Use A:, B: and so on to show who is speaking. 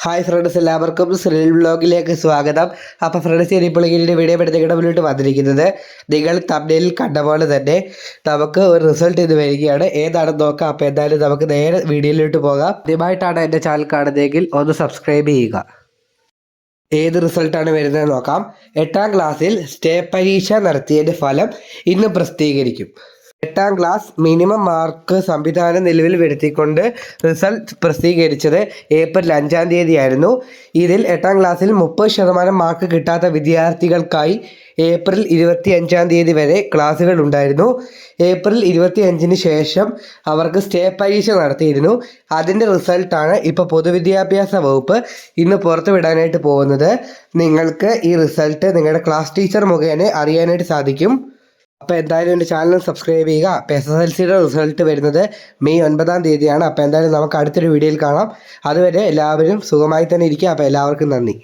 A: Hi friends, എല്ലാവർക്കും Cyril വ്ലോഗിലേക്ക് സ്വാഗതം. അപ്പോൾ ഫ്രണ്ട്സ്, ഇനിയിപ്പോൾ ഈ വീഡിയോ എടുത്തേക്കിടെ മുന്നോട്ട് വന്നിരിക്കുന്നത് നിങ്ങൾ തമ്മിലിൽ കണ്ട പോലെ തന്നെ നമുക്ക് ഒരു റിസൾട്ട് ഇത് വരികയാണ്. ഏതാണെന്ന് നോക്കാം. അപ്പോൾ എന്തായാലും നമുക്ക് നേരെ വീഡിയോയിലോട്ട് പോകാം. ആദ്യമായിട്ടാണ് എൻ്റെ ചാനൽ കാണുന്നതെങ്കിൽ ഒന്ന് സബ്സ്ക്രൈബ് ചെയ്യുക. ഏത് റിസൾട്ടാണ് വരുന്നത് നോക്കാം. 8ാം ക്ലാസ്സിൽ സ്റ്റേ പരീക്ഷ നടത്തിയതിൻ്റെ ഫലം ഇന്ന് പ്രസിദ്ധീകരിക്കും. 8ാം ക്ലാസ് മിനിമം മാർക്ക് സംവിധാനം നിലവിൽ വരുത്തിക്കൊണ്ട് റിസൾട്ട് പ്രസിദ്ധീകരിച്ചത് ഏപ്രിൽ 5-ാം തീയതിയായിരുന്നു. ഇതിൽ 8ാം ക്ലാസ്സിൽ 30% മാർക്ക് കിട്ടാത്ത വിദ്യാർത്ഥികൾക്കായി ഏപ്രിൽ 25-ാം തീയതി വരെ ക്ലാസ്സുകൾ ഉണ്ടായിരുന്നു. ഏപ്രിൽ 25-ന് ശേഷം അവർക്ക് സ്റ്റേ പരീക്ഷ നടത്തിയിരുന്നു. അതിൻ്റെ റിസൾട്ടാണ് ഇപ്പോൾ പൊതുവിദ്യാഭ്യാസ വകുപ്പ് ഇന്ന് പുറത്തുവിടാനായിട്ട് പോകുന്നത്. നിങ്ങൾക്ക് ഈ റിസൾട്ട് നിങ്ങളുടെ ക്ലാസ് ടീച്ചർ മുഖേന അറിയാനായിട്ട് സാധിക്കും. അപ്പോൾ എന്തായാലും എൻ്റെ ചാനൽ സബ്സ്ക്രൈബ് ചെയ്യുക. അപ്പോൾ SSLCയുടെ റിസൾട്ട് വരുന്നത് മെയ് 9-ാം തീയതിയാണ്. അപ്പോൾ എന്തായാലും നമുക്ക് അടുത്തൊരു വീഡിയോയിൽ കാണാം. അതുവരെ എല്ലാവരും സുഖമായി തന്നെ ഇരിക്കുക. അപ്പോൾ എല്ലാവർക്കും നന്ദി.